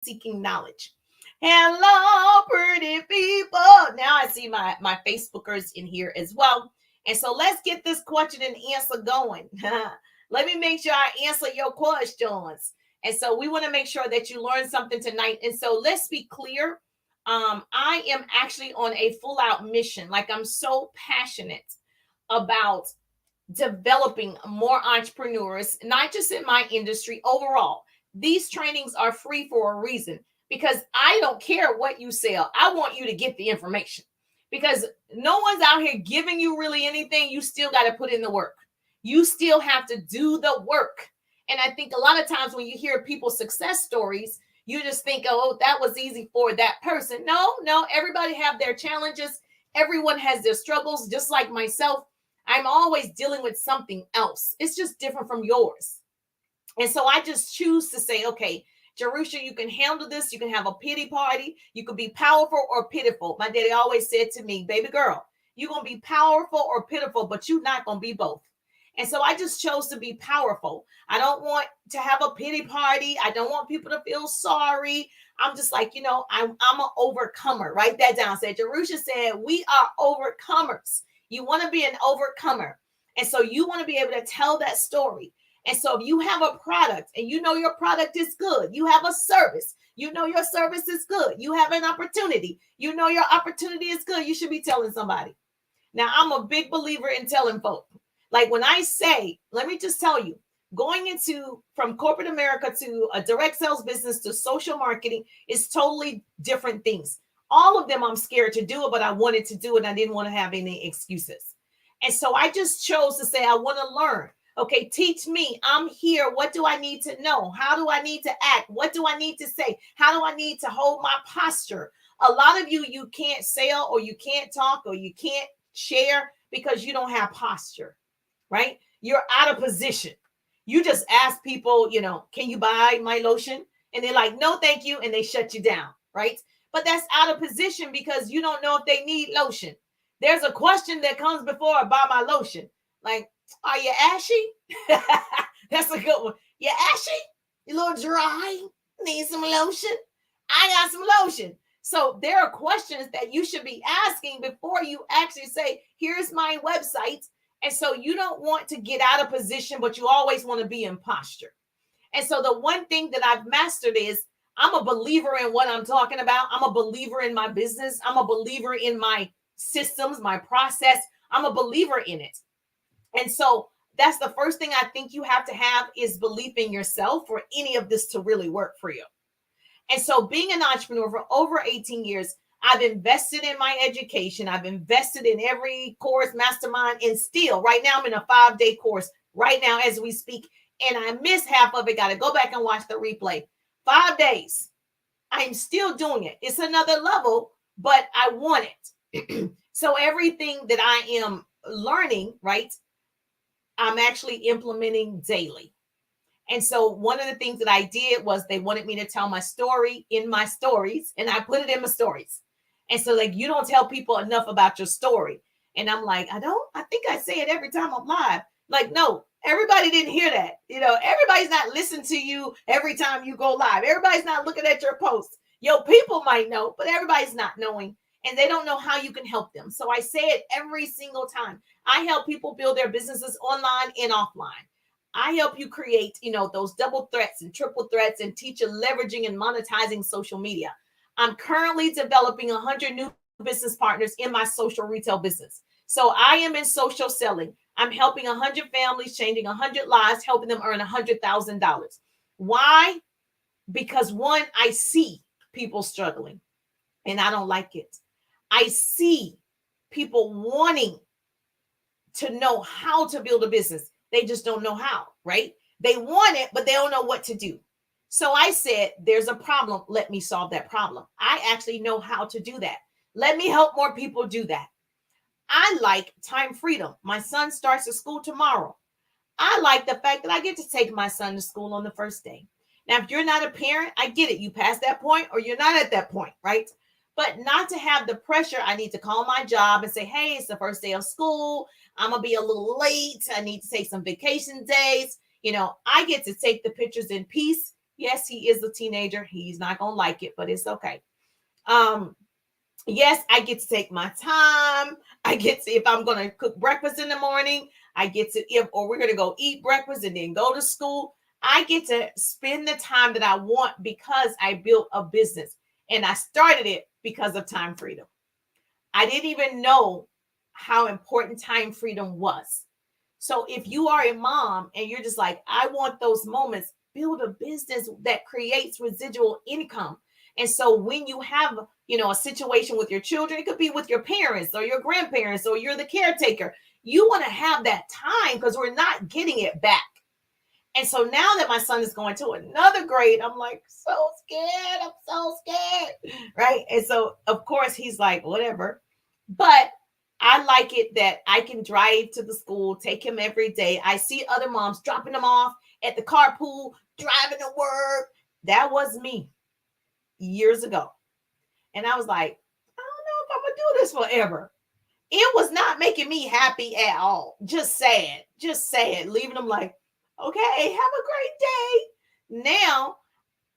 seeking knowledge. Hello, pretty people. Now I see my Facebookers in here as well. And so let's get this question and answer going. Let me make sure I answer your questions. And so we want to make sure that you learn something tonight. And so let's be clear. I am actually on a full out mission. Like I'm so passionate about developing more entrepreneurs, not just in my industry, overall. These trainings are free for a reason because I don't care what you sell. I want you to get the information because no one's out here giving you really anything. You still got to put in the work. You still have to do the work. And I think a lot of times when you hear people's success stories, you just think, oh, that was easy for that person. No, everybody have their challenges. Everyone has their struggles, just like myself. I'm always dealing with something else. It's just different from yours. And so I just choose to say, okay, Jerusha, you can handle this. You can have a pity party. You can be powerful or pitiful. My daddy always said to me, baby girl, you're going to be powerful or pitiful, but you're not going to be both. And so I just chose to be powerful. I don't want to have a pity party. I don't want people to feel sorry. I'm just like, I'm an overcomer. Write that down. Said Jerusha said, we are overcomers. You want to be an overcomer. And so you want to be able to tell that story. And so if you have a product and you know your product is good, you have a service, you know your service is good, you have an opportunity, you know your opportunity is good, you should be telling somebody. Now, I'm a big believer in telling folk. Like when I say, let me just tell you, going into from corporate America to a direct sales business to social marketing is totally different things. All of them I'm scared to do it, but I wanted to do it. And I didn't want to have any excuses. And so I just chose to say, I want to learn. Okay, teach me. I'm here. What do I need to know? How do I need to act? What do I need to say? How do I need to hold my posture? A lot of you can't sell or you can't talk or you can't share because you don't have posture, right? You're out of position. You just ask people, can you buy my lotion? And they're like, no, thank you. And they shut you down, right? But that's out of position because you don't know if they need lotion. There's a question that comes before I buy my lotion. Like, are you ashy? That's a good one. You ashy? You a little dry? Need some lotion? I got some lotion. So there are questions that you should be asking before you actually say, here's my website. And so you don't want to get out of position, but you always want to be in posture. And so the one thing that I've mastered is I'm a believer in what I'm talking about. I'm a believer in my business. I'm a believer in my systems, my process. I'm a believer in it. And so that's the first thing I think you have to have is belief in yourself for any of this to really work for you. And so being an entrepreneur for over 18 years, I've invested in my education. I've invested in every course, mastermind, and still right now I'm in a 5-day course right now as we speak. And I missed half of it. Got to go back and watch the replay. 5 days. I'm still doing it. It's another level, but I want it. So everything that I am learning, right, I'm actually implementing daily. And so one of the things that I did was they wanted me to tell my story in my stories, and I put it in my stories. And so like, you don't tell people enough about your story. And I'm like, I think I say it every time I'm live. Like, no, everybody didn't hear that. Everybody's not listening to you every time you go live. Everybody's not looking at your posts. Your people might know, but everybody's not knowing. And they don't know how you can help them. So I say it every single time. I help people build their businesses online and offline. I help you create, those double threats and triple threats and teach you leveraging and monetizing social media. I'm currently developing 100 new business partners in my social retail business. So I am in social selling. I'm helping 100 families, changing 100 lives, helping them earn $100,000. Why? Because one, I see people struggling and I don't like it. I see people wanting to know how to build a business. They just don't know how, right? They want it, but they don't know what to do. So I said, there's a problem. Let me solve that problem. I actually know how to do that. Let me help more people do that. I like time freedom. My son starts at school tomorrow. I like the fact that I get to take my son to school on the first day. Now, if you're not a parent, I get it. You pass that point or you're not at that point, right? But not to have the pressure. I need to call my job and say, hey, it's the first day of school. I'm going to be a little late. I need to take some vacation days. I get to take the pictures in peace. Yes, he is a teenager. He's not going to like it, but it's okay. Um, yes, I get to take my time. I get to, if I'm going to cook breakfast in the morning, I get to, if, or we're going to go eat breakfast and then go to school. I get to spend the time that I want because I built a business and I started it because of time freedom. I didn't even know how important time freedom was. So if you are a mom and you're just like, I want those moments, build a business that creates residual income. And so when you have, a situation with your children, it could be with your parents or your grandparents, or you're the caretaker. You want to have that time because we're not getting it back. And so now that my son is going to another grade, I'm like, so scared. I'm so scared. Right. And so, of course, he's like, whatever. But I like it that I can drive to the school, take him every day. I see other moms dropping them off at the carpool, driving to work. That was me years ago. And I was like, I don't know if I'm going to do this forever. It was not making me happy at all. Just sad, leaving them like, okay, have a great day. Now,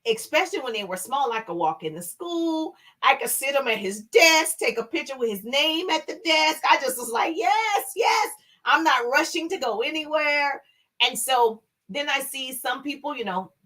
especially when they were small, I could walk in the school. I could sit him at his desk, take a picture with his name at the desk. I just was like, yes. I'm not rushing to go anywhere. And so then I see some people,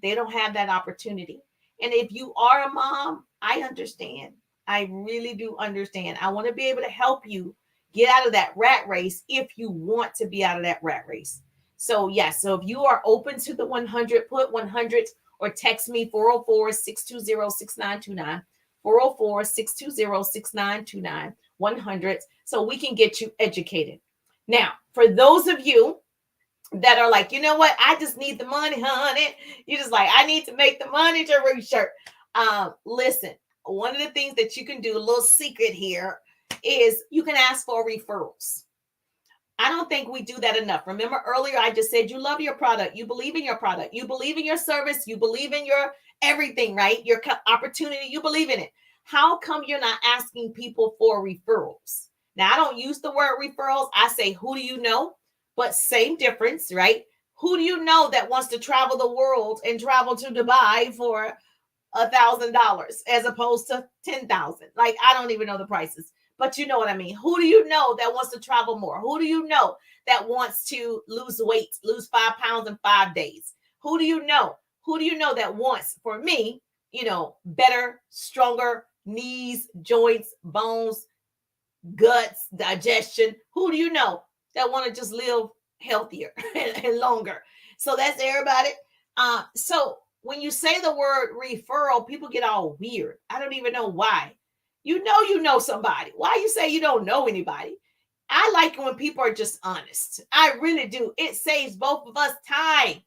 they don't have that opportunity. And if you are a mom, I understand. I really do understand. I want to be able to help you get out of that rat race if you want to be out of that rat race. So, yes. So if you are open to the 100, put 100 or text me 404-620-6929, 404-620-6929, 100, so we can get you educated. Now, for those of you that are like, you know what, I just need the money, honey. You just like, I need to make the money to research. Listen, one of the things that you can do, a little secret here, is you can ask for referrals. I don't think we do that enough. Remember earlier, I just said you love your product. You believe in your product. You believe in your service. You believe in your everything, right? Your opportunity. You believe in it. How come you're not asking people for referrals? Now, I don't use the word referrals. I say, who do you know? But same difference, right? Who do you know that wants to travel the world and travel to Dubai for $1,000 as opposed to 10,000? Like, I don't even know the prices. But you know what I mean? Who do you know that wants to travel more? Who do you know that wants to lose weight, lose 5 pounds in 5 days? Who do you know? Who do you know that wants, for me, better, stronger knees, joints, bones, guts, digestion? Who do you know that want to just live healthier and longer? So that's everybody. So when you say the word referral, people get all weird. I don't even know why. You know somebody. Why you say you don't know anybody? I like it when people are just honest. I really do. It saves both of us time.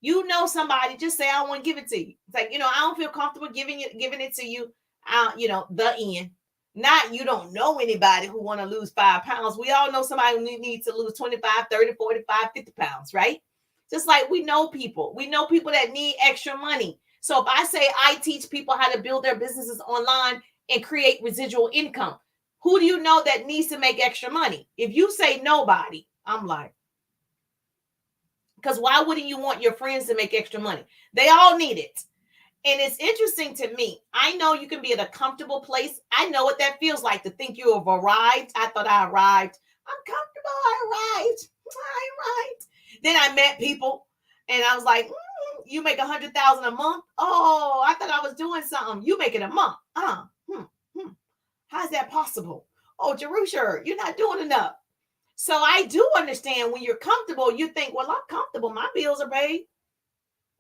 You know somebody, just say, I want to give it to you. It's like, I don't feel comfortable giving it to you. The end. Not you don't know anybody who want to lose 5 pounds. We all know somebody who needs to lose 25, 30, 45, 50 pounds, right? Just like we know people. We know people that need extra money. So if I say I teach people how to build their businesses online and create residual income, who do you know that needs to make extra money? If you say nobody, I'm like, because why wouldn't you want your friends to make extra money? They all need it. And it's interesting to me. I know you can be at a comfortable place. I know what that feels like to think you have arrived. I thought I arrived. I'm comfortable. I arrived. Then I met people and I was like, you make $100,000 a month? Oh, I thought I was doing something. You make it a month. How's that possible? Oh, Jerusha, you're not doing enough. So I do understand when you're comfortable, you think, well, I'm comfortable. My bills are paid.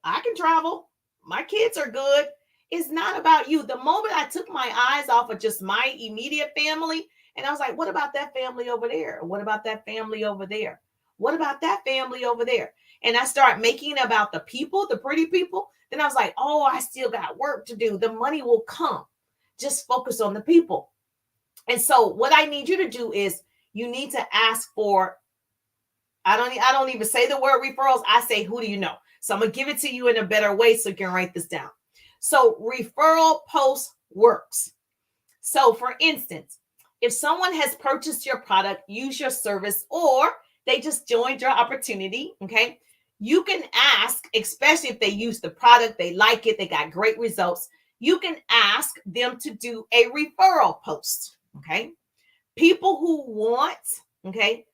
I can travel. My kids are good. It's not about you. The moment I took my eyes off of just my immediate family, and I was like, what about that family over there? What about that family over there? What about that family over there? And I start making it about the people, the pretty people. Then I was like, oh, I still got work to do. The money will come. Just focus on the people. And so what I need you to do is you need to ask for, I don't even say the word referrals. I say, who do you know? So I'm going to give it to you in a better way so you can write this down. So referral post works. So for instance, if someone has purchased your product, use your service, or they just joined your opportunity, okay, you can ask, especially if they use the product, they like it, they got great results, you can ask them to do a referral post. Okay. People who want, okay,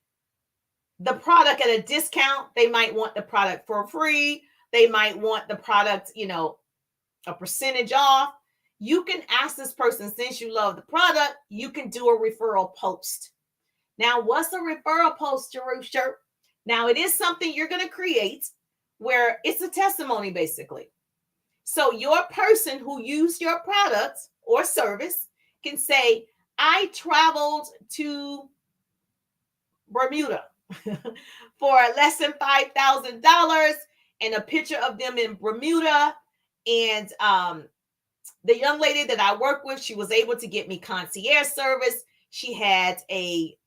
the product at a discount, they might want the product for free. They might want the product, a percentage off. You can ask this person, since you love the product, you can do a referral post. Now, what's a referral post, Jerusha? Now, it is something you're going to create where it's a testimony, basically. So your person who used your product or service can say, I traveled to Bermuda for less than $5,000, and a picture of them in Bermuda. And the young lady that I work with, she was able to get me concierge service. She had a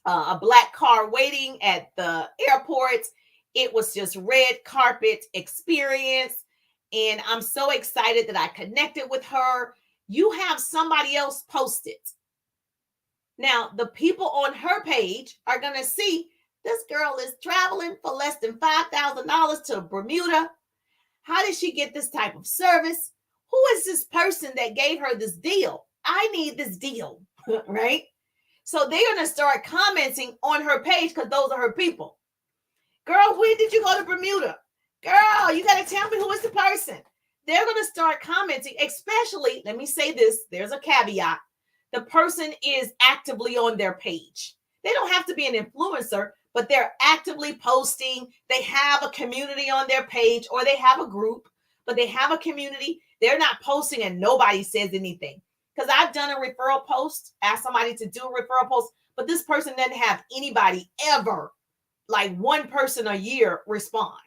black car waiting at the airport. It was just red carpet experience. And I'm so excited that I connected with her. You have somebody else post it. Now, the people on her page are going to see this girl is traveling for less than $5,000 to Bermuda. How did she get this type of service? Who is this person that gave her this deal? I need this deal, right? So they're going to start commenting on her page because those are her people. Girl, when did you go to Bermuda? Girl, you got to tell me who is the person. They're going to start commenting, especially, let me say this, there's a caveat. The person is actively on their page. They don't have to be an influencer, but they're actively posting. They have a community on their page, or they have a group, but they have a community. They're not posting and nobody says anything. Because I've done a referral post, asked somebody to do a referral post, but this person doesn't have anybody ever, like one person a year, respond.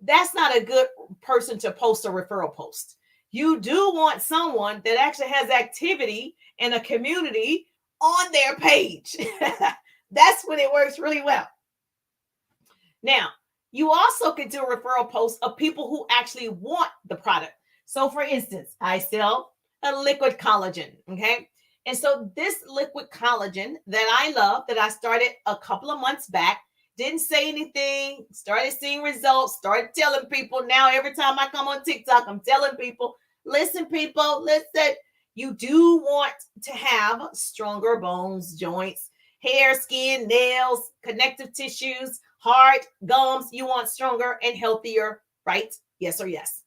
That's not a good person to post a referral post. You do want someone that actually has activity and a community on their page. That's when it works really well. Now, you also can do a referral post of people who actually want the product. So for instance, I sell a liquid collagen, okay? And so this liquid collagen that I love, that I started a couple of months back, didn't say anything, started seeing results, started telling people. Now, every time I come on TikTok, I'm telling people, listen, you do want to have stronger bones, joints, hair, skin, nails, connective tissues, heart, gums. You want stronger and healthier, right? Yes or yes.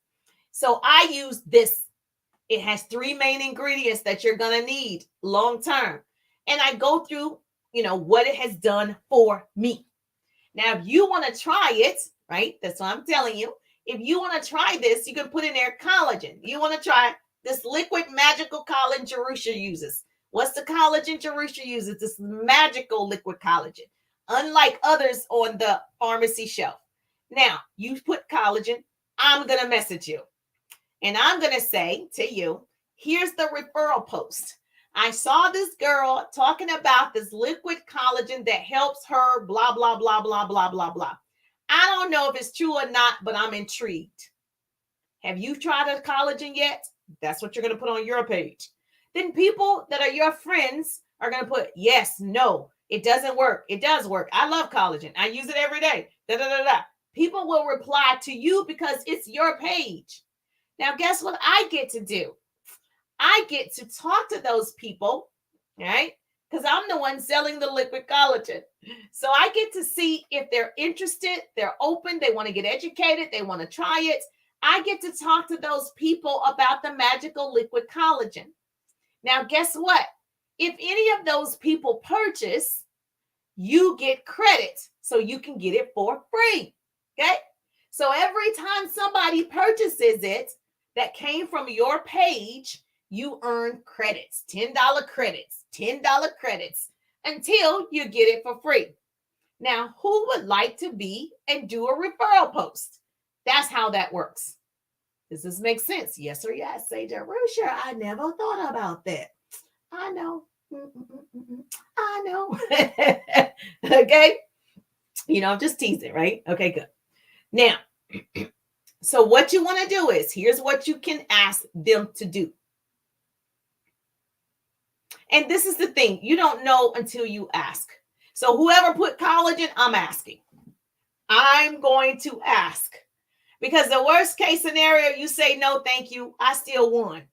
So I use this. It has 3 main ingredients that you're going to need long term. And I go through, what it has done for me. Now, if you want to try it, right? That's what I'm telling you. If you want to try this, you can put in there collagen. You want to try this liquid magical collagen Jerusha uses. What's the collagen Jerusha uses? This magical liquid collagen, unlike others on the pharmacy shelf. Now, you put collagen. I'm going to message you. And I'm going to say to you, here's the referral post. I saw this girl talking about this liquid collagen that helps her, blah, blah, blah, blah, blah, blah, blah. I don't know if it's true or not, but I'm intrigued. Have you tried a collagen yet? That's what you're going to put on your page. Then people that are your friends are going to put, yes, no, it doesn't work. It does work. I love collagen. I use it every day. Da, da, da, da. People will reply to you because it's your page. Now, guess what I get to do? I get to talk to those people, right? Because I'm the one selling the liquid collagen. So I get to see if they're interested, they're open, they want to get educated, they want to try it. I get to talk to those people about the magical liquid collagen. Now, guess what? If any of those people purchase, you get credit so you can get it for free, okay? So every time somebody purchases it that came from your page, you earn credits, $10 credits, $10 credits until you get it for free. Now, who would like to be and do a referral post? That's how that works. Does this make sense? Yes or yes? Say, Jerusha, I never thought about that. I know. I know. Okay. I'm just teasing, right? Okay, good. Now, so what you want to do is, here's what you can ask them to do. And this is the thing, you don't know until you ask. So whoever put collagen, I'm asking. I'm going to ask. Because the worst case scenario, you say no, thank you. I still won,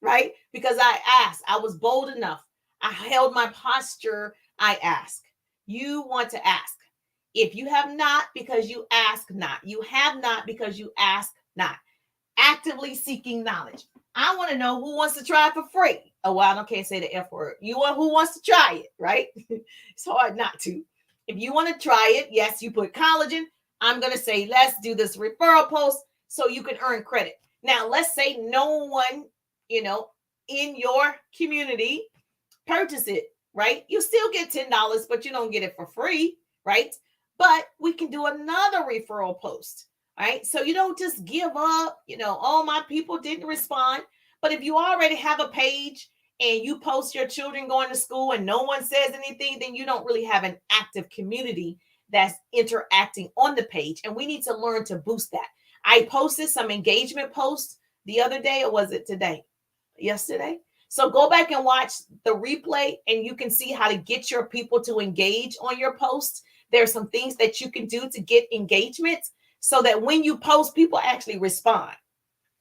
right? Because I asked. I was bold enough. I held my posture. I asked. You want to ask. If you have not, because you ask not. You have not because you ask not. Actively seeking knowledge. I want to know who wants to try it for free. Oh, well, I can't say the F word. You want who wants to try it, right? It's hard not to. If you want to try it, yes, you put collagen. I'm going to say, let's do this referral post so you can earn credit. Now, let's say no one, in your community purchase it, right? You still get $10, but you don't get it for free, right? But we can do another referral post, right? So you don't just give up, oh, my people didn't respond. But if you already have a page and you post your children going to school and no one says anything, then you don't really have an active community that's interacting on the page. And we need to learn to boost that. I posted some engagement posts the other day, or was it today? Yesterday? So go back and watch the replay and you can see how to get your people to engage on your posts. There's some things that you can do to get engagement so that when you post, people actually respond.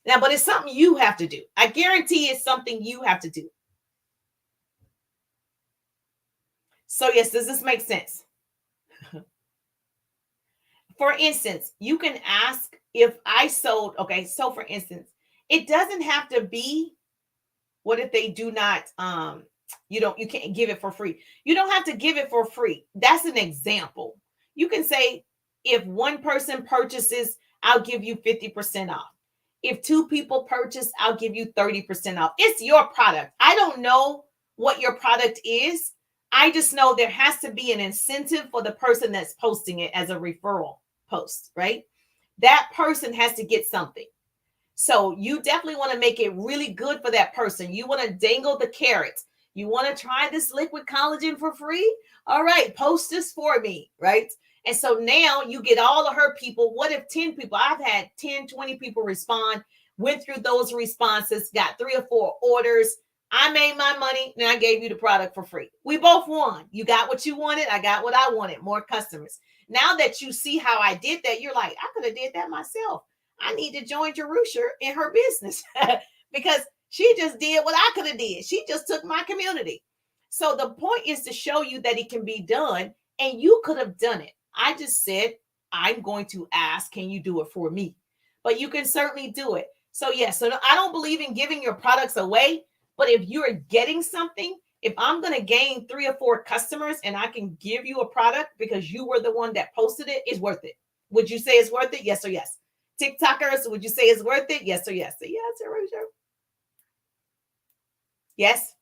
Now, but it's something you have to do. I guarantee it's something you have to do. So yes, does this make sense? For instance, you can ask if I sold, okay, so for instance, it doesn't have to be, what if they do not, you can't give it for free. You don't have to give it for free. That's an example. You can say, if one person purchases, I'll give you 50% off. If two people purchase, I'll give you 30% off. It's your product. I don't know what your product is. I just know there has to be an incentive for the person that's posting it as a referral post, right? That person has to get something. So you definitely want to make it really good for that person. You want to dangle the carrots. You want to try this liquid collagen for free? All right, post this for me, right? And so now you get all of her people. What if 10 people? I've had 10, 20 people respond, went through those responses, got 3 or 4 orders. I made my money, and I gave you the product for free. We both won. You got what you wanted. I got what I wanted, more customers. Now that you see how I did that, you're like, I could have did that myself. I need to join Jerusha in her business because she just did what I could have did. She just took my community. So the point is to show you that it can be done, and you could have done it. I just said, I'm going to ask, can you do it for me? But you can certainly do it. So yes, so I don't believe in giving your products away, but if you're getting something, if I'm going to gain 3 or 4 customers and I can give you a product because you were the one that posted it, it's worth it. Would you say it's worth it? Yes or yes? TikTokers, would you say it's worth it? Yes or yes? So yes, Jerusha. Yes.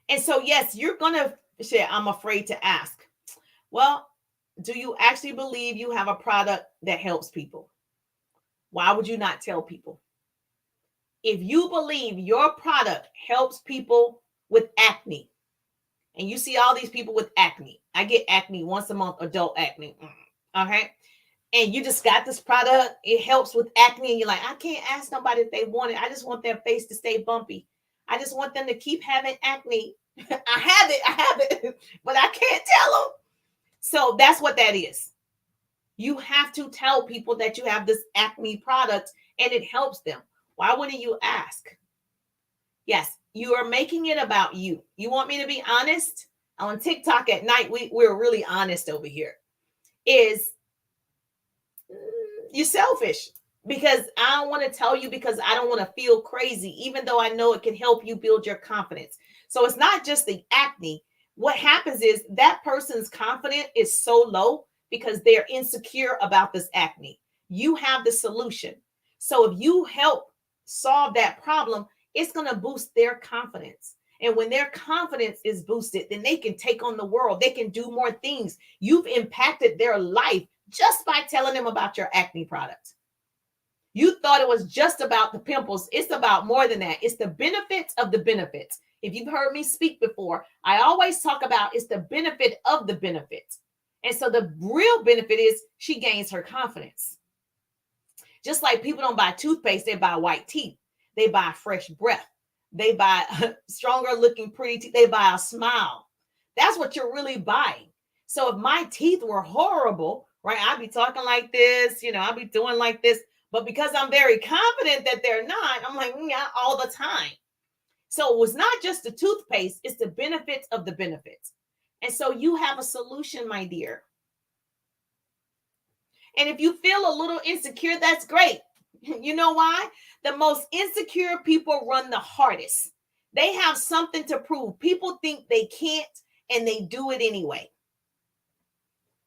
And so, yes, you're going to say, I'm afraid to ask. Well, do you actually believe you have a product that helps people? Why would you not tell people? If you believe your product helps people with acne, and you see all these people with acne, I get acne once a month, adult acne. Okay. And you just got this product, it helps with acne, and you're like, I can't ask nobody if they want it. I just want their face to stay bumpy. I just want them to keep having acne. I have it, but I can't tell them. So that's what that is. You have to tell people that you have this acne product and it helps them. Why wouldn't you ask? Yes, you are making it about you. You want me to be honest? On TikTok at night, we're really honest over here. Is you're selfish because I don't want to tell you because I don't want to feel crazy, even though I know it can help you build your confidence. So it's not just the acne. What happens is that person's confidence is so low because they're insecure about this acne. You have the solution. So if you help solve that problem, it's going to boost their confidence. And when their confidence is boosted, then they can take on the world. They can do more things. You've impacted their life just by telling them about your acne product. You thought it was just about the pimples. It's about more than that. It's the benefits of the benefits. If you've heard me speak before, I always talk about it's the benefit of the benefits. And so the real benefit is she gains her confidence. Just like people don't buy toothpaste, they buy white teeth. They buy fresh breath. They buy stronger looking pretty teeth. They buy a smile. That's what you're really buying. So if my teeth were horrible, right, I'd be talking like this, I'd be doing like this. But because I'm very confident that they're not, I'm like, yeah, all the time. So it was not just the toothpaste, it's the benefits of the benefits. And so you have a solution, my dear. And if you feel a little insecure, that's great. You know why? The most insecure people run the hardest. They have something to prove. People think they can't, and they do it anyway.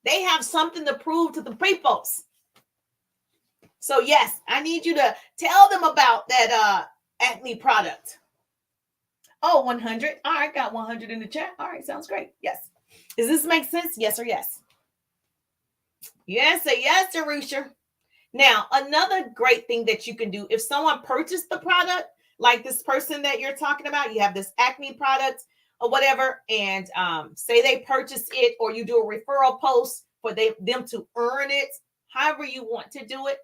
They have something to prove to the peoples. So yes, I need you to tell them about that Acne product. Oh, 100. All right, got 100 in the chat. All right, sounds great. Yes. Does this make sense? Yes or yes? Yes or yes, Jerusha. Now, another great thing that you can do, if someone purchased the product, like this person that you're talking about, you have this acne product or whatever, and say they purchase it, or you do a referral post for them to earn it, however you want to do it.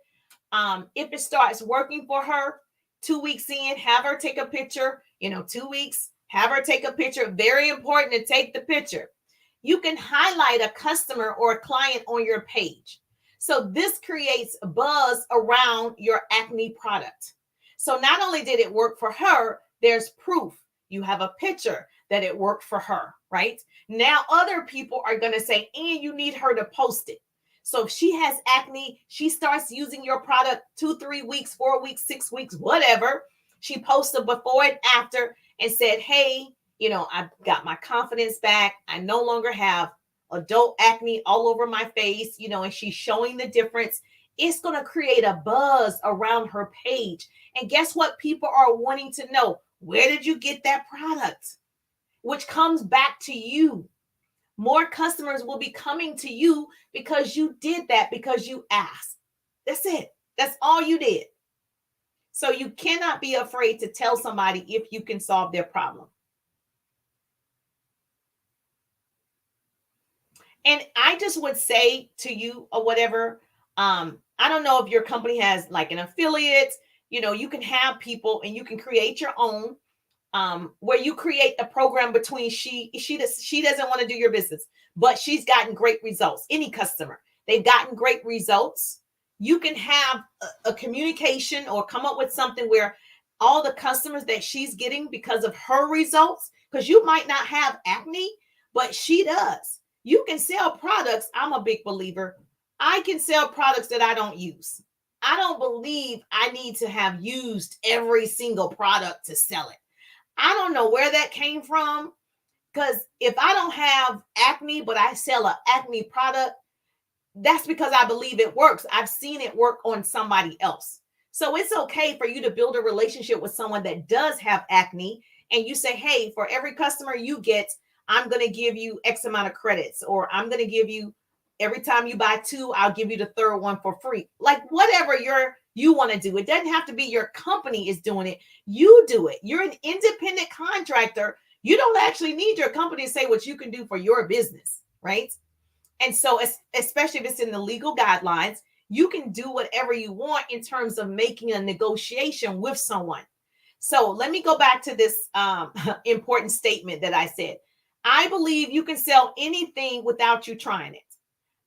If it starts working for her, 2 weeks in, have her take a picture, 2 weeks, have her take a picture. Very important to take the picture. You can highlight a customer or a client on your page. So this creates a buzz around your acne product. So not only did it work for her, there's proof. You have a picture that it worked for her, right? Now other people are going to say, and you need her to post it. So if she has acne, she starts using your product 2, 3 weeks, 4 weeks, 6 weeks, whatever. She posted before and after and said, hey, I've got my confidence back. I no longer have adult acne all over my face, and she's showing the difference. It's going to create a buzz around her page. And guess what? People are wanting to know, where did you get that product? Which comes back to you. More customers will be coming to you because you did that, because you asked. That's it. That's all you did. So you cannot be afraid to tell somebody if you can solve their problem. And I just would say to you or whatever, I don't know if your company has like an affiliate, you can have people and you can create your own, where you create a program between she doesn't want to do your business, but she's gotten great results. Any customer, they've gotten great results. You can have a communication or come up with something where all the customers that she's getting because of her results, because you might not have acne, but she does. You can sell products. I'm a big believer. I can sell products that I don't use. I don't believe I need to have used every single product to sell it. I don't know where that came from, because if I don't have acne, but I sell an acne product, that's because I believe it works. I've seen it work on somebody else. So it's okay for you to build a relationship with someone that does have acne, and you say, hey, for every customer you get, I'm going to give you X amount of credits, or I'm going to give you, every time you buy 2, I'll give you the third one for free. Like whatever you want to do. It doesn't have to be your company is doing it. You do it. You're an independent contractor. You don't actually need your company to say what you can do for your business, right? And so especially if it's in the legal guidelines, you can do whatever you want in terms of making a negotiation with someone. So let me go back to this important statement that I said. I believe you can sell anything without you trying it.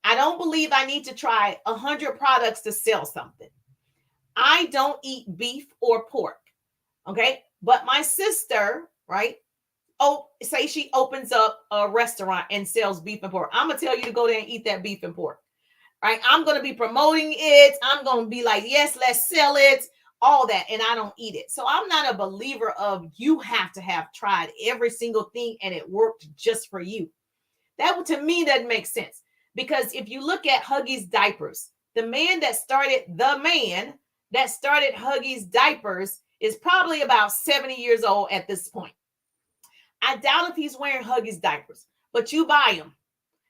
I don't believe I need to try 100 products to sell something. I don't eat beef or pork. Okay. But my sister, right? Oh, say she opens up a restaurant and sells beef and pork. I'm going to tell you to go there and eat that beef and pork. Right. I'm going to be promoting it. I'm going to be like, yes, let's sell it. All that. And I don't eat it. So I'm not a believer of you have to have tried every single thing and it worked just for you. That to me doesn't make sense. Because if you look at Huggies diapers, the man that started Huggies diapers is probably about 70 years old at this point. I doubt if he's wearing Huggies diapers, but you buy them.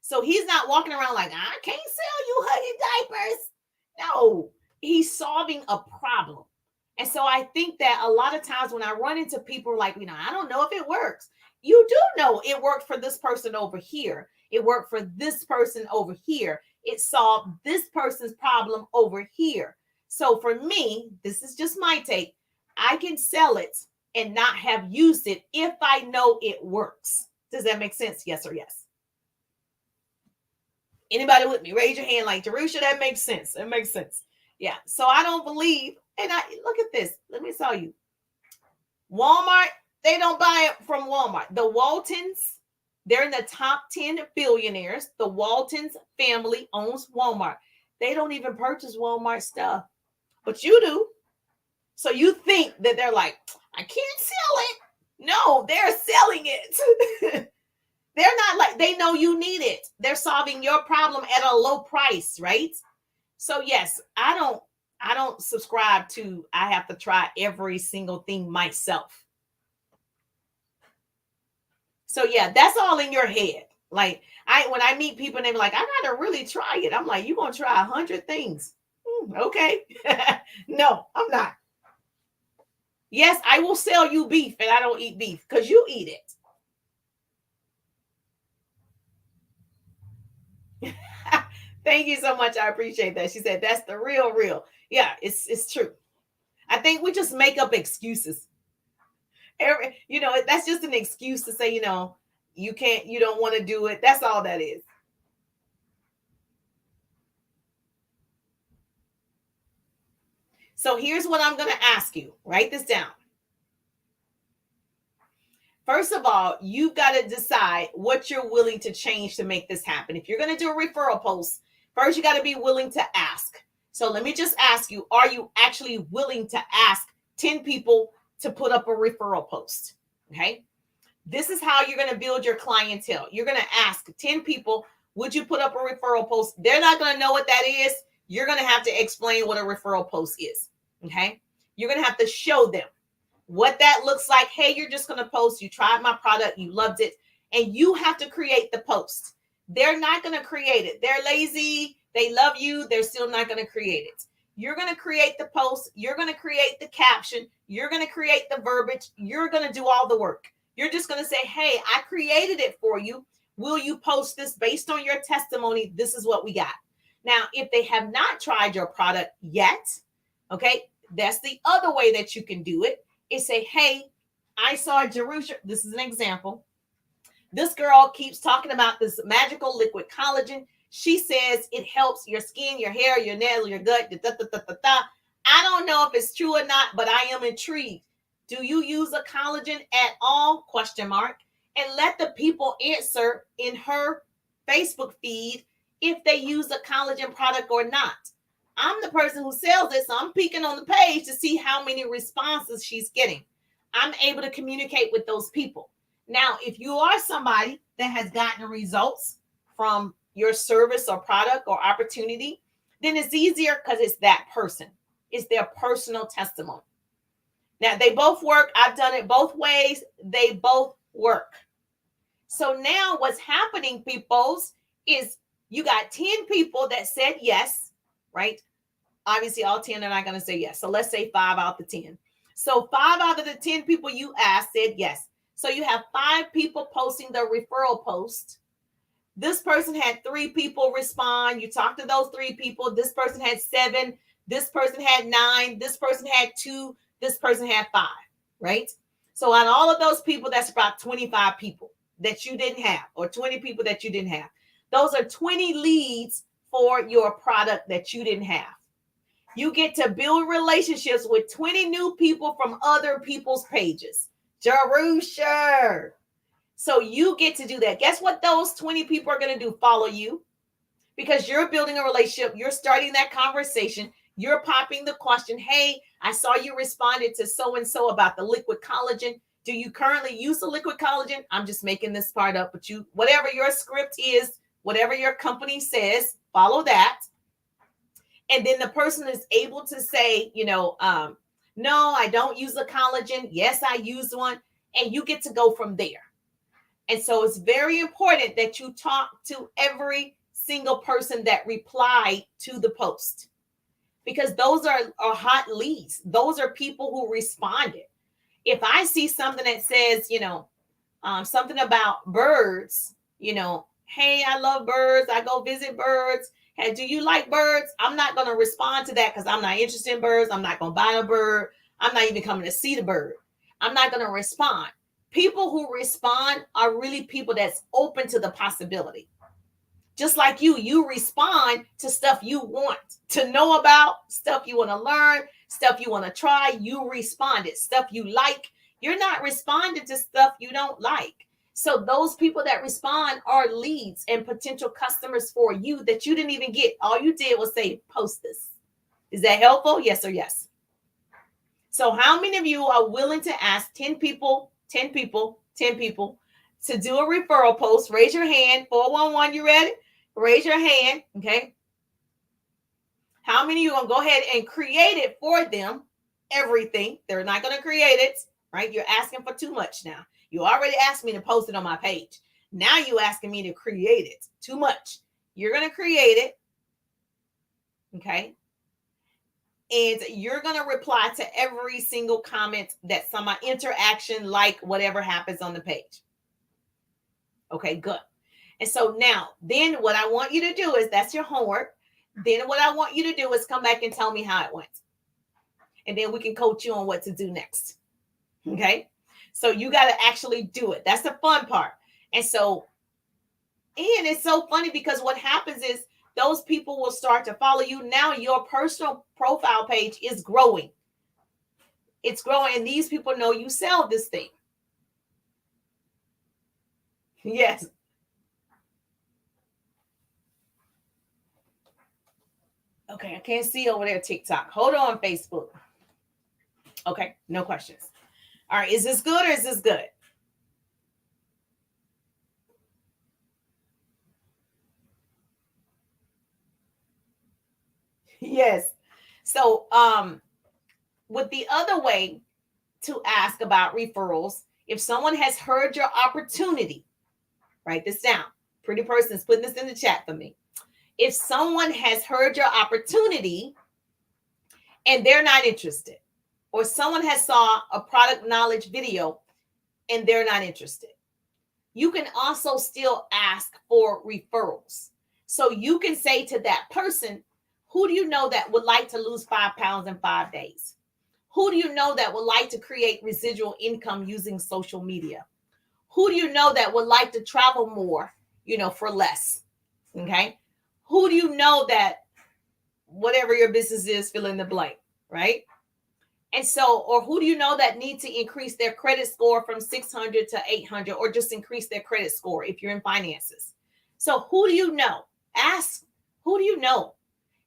So he's not walking around like, I can't sell you Huggies diapers. No, he's solving a problem. And so I think that a lot of times when I run into people like, I don't know if it works. You do know it worked for this person over here. It worked for this person over here. It solved this person's problem over here. So for me, this is just my take. I can sell it and not have used it if I know it works? Does that make sense? Yes or yes? Anybody with me? Raise your hand like, Jerusha, that makes sense. It makes sense. Yeah. So I don't believe, and I look at this. Let me tell you. Walmart, they don't buy it from Walmart. The Waltons, they're in the top 10 billionaires. The Waltons family owns Walmart. They don't even purchase Walmart stuff, but you do. So you think that they're like, I can't sell it. No, they're selling it. They're not like, they know you need it. They're solving your problem at a low price, right? So yes, I don't subscribe to I have to try every single thing myself. So yeah, that's all in your head. Like when I meet people and they're like, I gotta really try it. I'm like, you're gonna try 100 things. Okay. No, I'm not. Yes, I will sell you beef and I don't eat beef because you eat it. Thank you so much. I appreciate that. She said that's the real. Yeah, it's true. I think we just make up excuses. That's just an excuse to say, you can't, you don't want to do it. That's all that is. So here's what I'm going to ask you. Write this down. First of all, you've got to decide what you're willing to change to make this happen. If you're going to do a referral post, first you got to be willing to ask. So let me just ask you, are you actually willing to ask 10 people to put up a referral post? Okay. This is how you're going to build your clientele. You're going to ask 10 people, would you put up a referral post? They're not going to know what that is. You're going to have to explain what a referral post is. Okay. You're going to have to show them what that looks like. Hey, you're just going to post. You tried my product. You loved it. And you have to create the post. They're not going to create it. They're lazy. They love you. They're still not going to create it. You're going to create the post. You're going to create the caption. You're going to create the verbiage. You're going to do all the work. You're just going to say, hey, I created it for you. Will you post this based on your testimony? This is what we got. Now, if they have not tried your product yet, okay, that's the other way that you can do it, is say, hey, I saw Jerusha. This is an example. This girl keeps talking about this magical liquid collagen. She says it helps your skin, your hair, your nails, your gut. I don't know if it's true or not, but I am intrigued. Do you use a collagen at all? ? And let the people answer in her Facebook feed if they use a collagen product or not. I'm the person who sells it, so I'm peeking on the page to see how many responses she's getting. I'm able to communicate with those people. Now, if you are somebody that has gotten results from your service or product or opportunity, then it's easier because it's that person. It's their personal testimony. Now, they both work. I've done it both ways. They both work. So now what's happening, peoples, is you got 10 people that said yes, right? Obviously, all 10 are not going to say yes. So let's say 5 out of the 10. So 5 out of the 10 people you asked said yes. So you have 5 people posting the referral post. This person had 3 people respond. You talked to those 3 people. This person had 7. This person had 9. This person had 2. This person had 5, right? So on all of those people, that's about 25 people that you didn't have, or 20 people that you didn't have. Those are 20 leads for your product that you didn't have. You get to build relationships with 20 new people from other people's pages. Jerusha. So you get to do that. Guess what those 20 people are going to do? Follow you, because you're building a relationship. You're starting that conversation. You're popping the question, hey, I saw you responded to so-and-so about the liquid collagen. Do you currently use the liquid collagen? I'm just making this part up, but whatever your script is, whatever your company says, follow that. And then the person is able to say, no, I don't use a collagen. Yes, I use one. And you get to go from there. And so it's very important that you talk to every single person that replied to the post, because those are hot leads. Those are people who responded. If I see something that says, something about birds, hey, I love birds. I go visit birds. Hey, do you like birds? I'm not going to respond to that because I'm not interested in birds. I'm not going to buy a bird. I'm not even coming to see the bird. I'm not going to respond. People who respond are really people that's open to the possibility. Just like you respond to stuff you want to know about, stuff you want to learn, stuff you want to try. You responded. Stuff you like. You're not responding to stuff you don't like. So those people that respond are leads and potential customers for you that you didn't even get. All you did was say, post this. Is that helpful? Yes or yes? So how many of you are willing to ask 10 people to do a referral post? Raise your hand. 411, you ready? Raise your hand, okay? How many of you are going to go ahead and create it for them? Everything. They're not going to create it, right? You're asking for too much now. You already asked me to post it on my page. Now you're asking me to create it. Too much. You're going to create it, okay? And you're going to reply to every single comment that some interaction, like whatever happens on the page. Okay, good. And so now, then what I want you to do is, that's your homework. Then what I want you to do is come back and tell me how it went. And then we can coach you on what to do next. Okay? So you got to actually do it. That's the fun part. And it's so funny because what happens is those people will start to follow you. Now your personal profile page is growing. It's growing. And these people know you sell this thing. Yes. Okay, I can't see over there TikTok. Hold on, Facebook. Okay, no questions. All right, is this good or is this good? Yes. So, with the other way to ask about referrals, if someone has heard your opportunity, write this down. Pretty person's putting this in the chat for me. If someone has heard your opportunity and they're not interested, or someone has saw a product knowledge video and they're not interested, you can also still ask for referrals. So you can say to that person, who do you know that would like to lose 5 pounds in 5 days? Who do you know that would like to create residual income using social media? Who do you know that would like to travel more, for less? Okay. Who do you know that whatever your business is, fill in the blank, right? And so, or who do you know that need to increase their credit score from 600 to 800, or just increase their credit score if you're in finances? So who do you know? Ask, who do you know?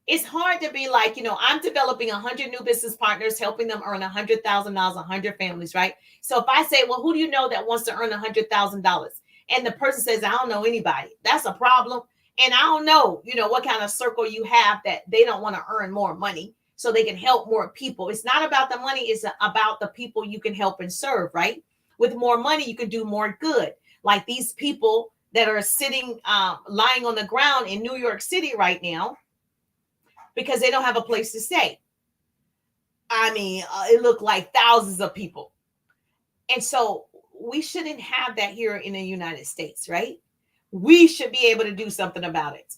It's hard to be like, I'm developing 100 new business partners, helping them earn $100,000, 100 families, right? So if I say, well, who do you know that wants to earn $100,000? And the person says, I don't know anybody. That's a problem. And I don't know, what kind of circle you have that they don't want to earn more money so they can help more people. It's not about the money. It's about the people you can help and serve, right? With more money, you can do more good. Like these people that are sitting, lying on the ground in New York City right now because they don't have a place to stay. I mean, it looked like thousands of people. And so we shouldn't have that here in the United States, right? We should be able to do something about it.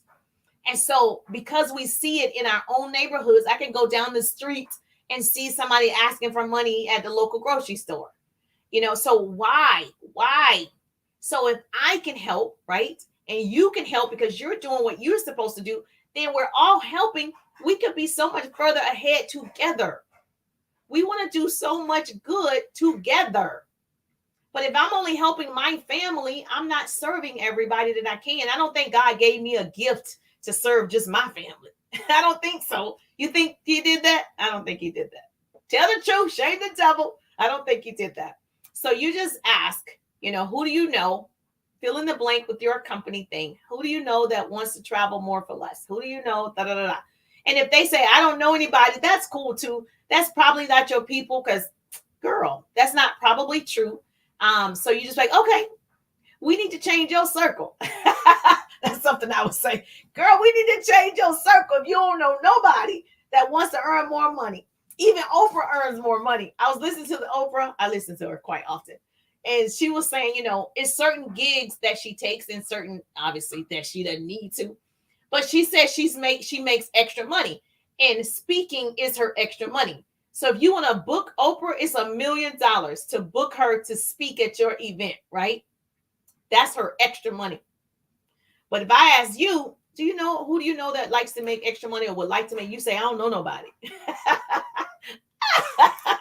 And so because we see it in our own neighborhoods, I can go down the street and see somebody asking for money at the local grocery store. So why? So if I can help, right? And you can help because you're doing what you're supposed to do, then we're all helping. We could be so much further ahead together. We want to do so much good together. But if I'm only helping my family, I'm not serving everybody that I can. I don't think God gave me a gift to serve just my family. I don't think so. You think he did that? I don't think he did that. Tell the truth, shame the devil. I don't think he did that. So you just ask, who do you know? Fill in the blank with your company thing. Who do you know that wants to travel more for less? Who do you know? Da, da, da, da. And if they say, I don't know anybody, that's cool too. That's probably not your people because, girl, that's not probably true. So you just like, okay, we need to change your circle. That's something I would say. Girl, we need to change your circle. If you don't know nobody that wants to earn more money. Even Oprah earns more money. I was listening to Oprah. I listen to her quite often. And she was saying, it's certain gigs that she takes and certain, obviously, that she doesn't need to. But she says she makes extra money. And speaking is her extra money. So if you want to book Oprah, it's $1 million to book her to speak at your event, right? That's her extra money. But if I ask you, who do you know that likes to make extra money or would like to make? You say, I don't know nobody. I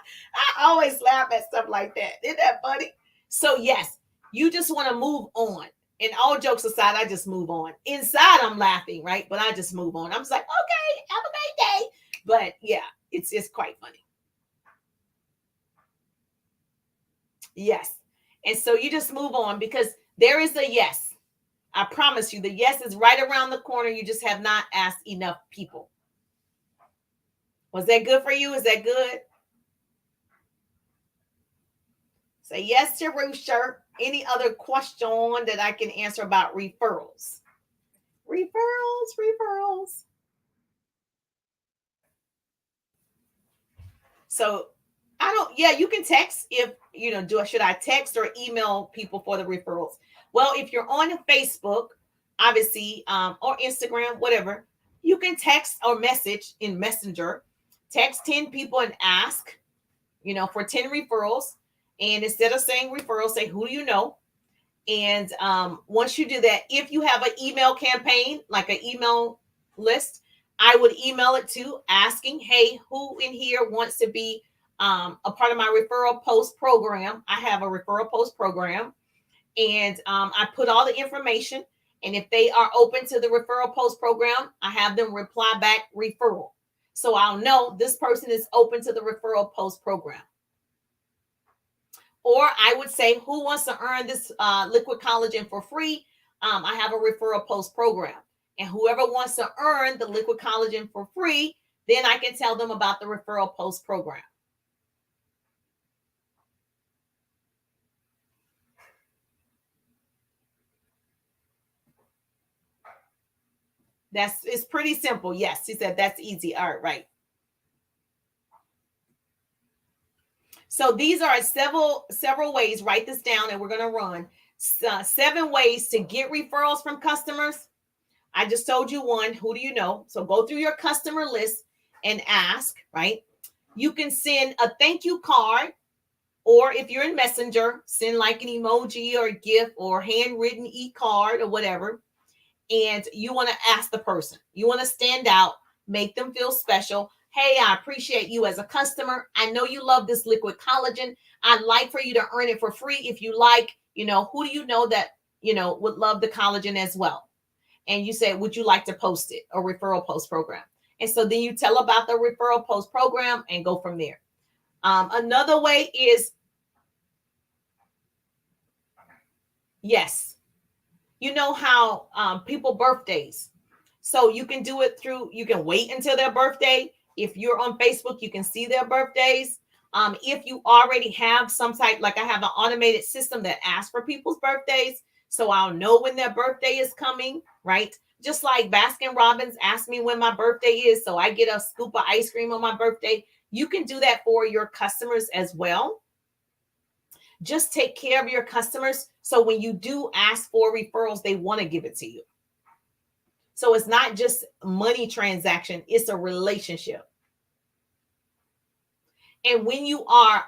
always laugh at stuff like that. Isn't that funny? So yes, you just want to move on. And all jokes aside, I just move on. Inside, I'm laughing, right? But I just move on. I'm just like, okay, have a great day. But yeah, it's quite funny. Yes. And so you just move on because there is a yes. I promise you, the yes is right around the corner. You just have not asked enough people. Was that good for you? Is that good? Say yes to Rusher. Any other question that I can answer about referrals? Referrals. So you can text if, should I text or email people for the referrals? Well, if you're on Facebook, obviously, or Instagram, whatever, you can text or message in Messenger, text 10 people and ask, for 10 referrals. And instead of saying referrals, say, who do you know? And once you do that, if you have an email campaign, like an email list, I would email it to asking, hey, who in here wants to be a part of my referral post program? I have a referral post program. And I put all the information. And if they are open to the referral post program, I have them reply back referral. So I'll know this person is open to the referral post program. Or I would say, who wants to earn this liquid collagen for free? I have a referral post program. And whoever wants to earn the liquid collagen for free, then I can tell them about the referral post program. It's pretty simple. Yes, he said that's easy. All right. So these are several ways. Write this down and we're going to run 7 ways to get referrals from customers. I just told you one. Who do you know? So go through your customer list and ask, right? You can send a thank you card, or if you're in Messenger, send like an emoji or a GIF or handwritten e-card or whatever. And you want to ask the person. You want to stand out, make them feel special. Hey, I appreciate you as a customer. I know you love this liquid collagen. I'd like for you to earn it for free. If you like, who do you know that, would love the collagen as well? And you say, would you like to post it, a referral post program? And so then you tell about the referral post program and go from there. Another way is, yes, you know how people birthdays. So you can do it you can wait until their birthday. If you're on Facebook, you can see their birthdays. If you already have some type, like I have an automated system that asks for people's birthdays, so I'll know when their birthday is coming, right? Just like Baskin Robbins asked me when my birthday is, so I get a scoop of ice cream on my birthday. You can do that for your customers as well. Just take care of your customers. So when you do ask for referrals, they want to give it to you. So it's not just money transaction, it's a relationship. And when you are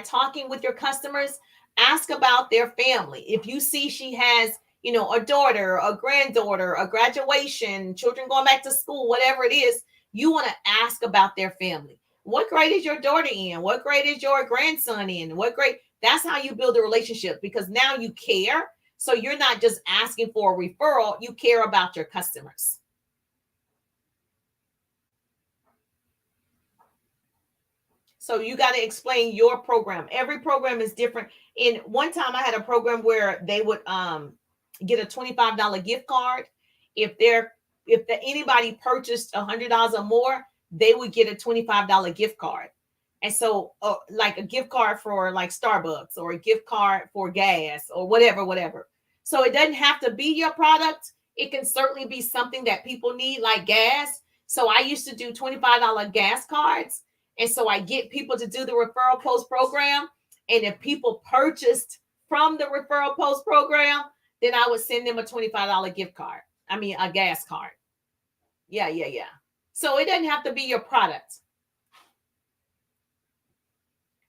talking with your customers, ask about their family. If you see she has, a daughter, a granddaughter, a graduation, children going back to school, whatever it is, you want to ask about their family. What grade is your daughter in? What grade is your grandson in? What grade? That's how you build a relationship, because now you care. So you're not just asking for a referral, you care about your customers. So you got to explain your program. Every program is different. In one time I had a program where they would get a $25 gift card. If anybody purchased $100 or more, they would get a $25 gift card. And so like a gift card for like Starbucks, or a gift card for gas, or whatever. So it doesn't have to be your product. It can certainly be something that people need, like gas. So I used to do $25 gas cards. And so I get people to do the referral post program. And if people purchased from the referral post program, then I would send them a $25 gift card. I mean, a gas card. Yeah. So it doesn't have to be your product.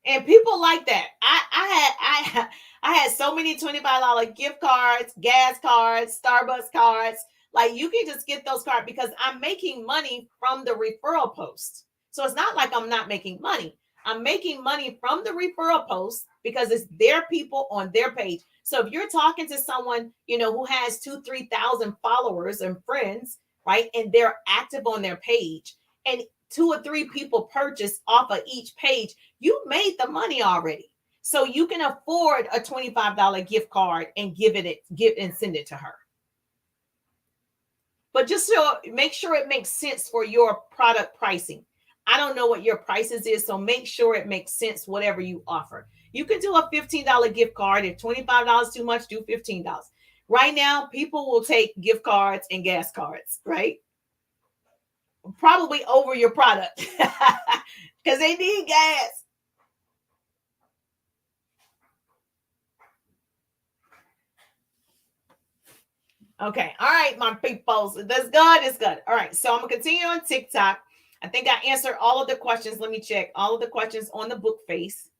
And people like that. I had so many $25 gift cards, gas cards, Starbucks cards. Like you can just get those cards because I'm making money from the referral post. So it's not like I'm not making money. I'm making money from the referral post because it's their people on their page. So if you're talking to someone, who has 2,000-3,000 followers and friends, right? And they're active on their page and 2 or 3 people purchase off of each page, you made the money already. So you can afford a $25 gift card and give and send it to her. But just so make sure it makes sense for your product pricing. I don't know what your prices is, so make sure it makes sense whatever you offer. You can do a $15 gift card. If $25 too much, do $15. Right now, people will take gift cards and gas cards, right? Probably over your product because they need gas. Okay. All right, my peoples. That's good. It's good. All right. So I'm going to continue on TikTok. I think I answered all of the questions. Let me check all of the questions on the book face.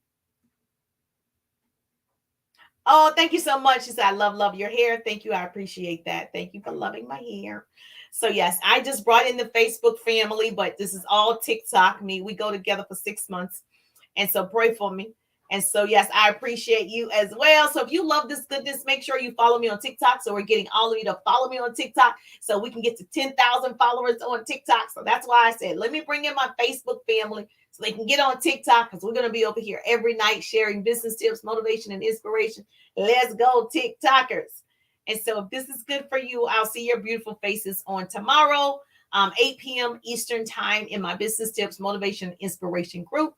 Oh, thank you so much. She said, I love your hair. Thank you. I appreciate that. Thank you for loving my hair. So, yes, I just brought in the Facebook family, but this is all TikTok. We go together for 6 months. And so pray for me. And so, yes, I appreciate you as well. So if you love this goodness, make sure you follow me on TikTok. So we're getting all of you to follow me on TikTok so we can get to 10,000 followers on TikTok. So that's why I said, let me bring in my Facebook family so they can get on TikTok because we're going to be over here every night sharing business tips, motivation, and inspiration. Let's go, TikTokers. And so if this is good for you, I'll see your beautiful faces on tomorrow, 8 p.m. Eastern time in my business tips, motivation, inspiration group.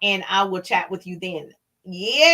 And I will chat with you then. Yeah.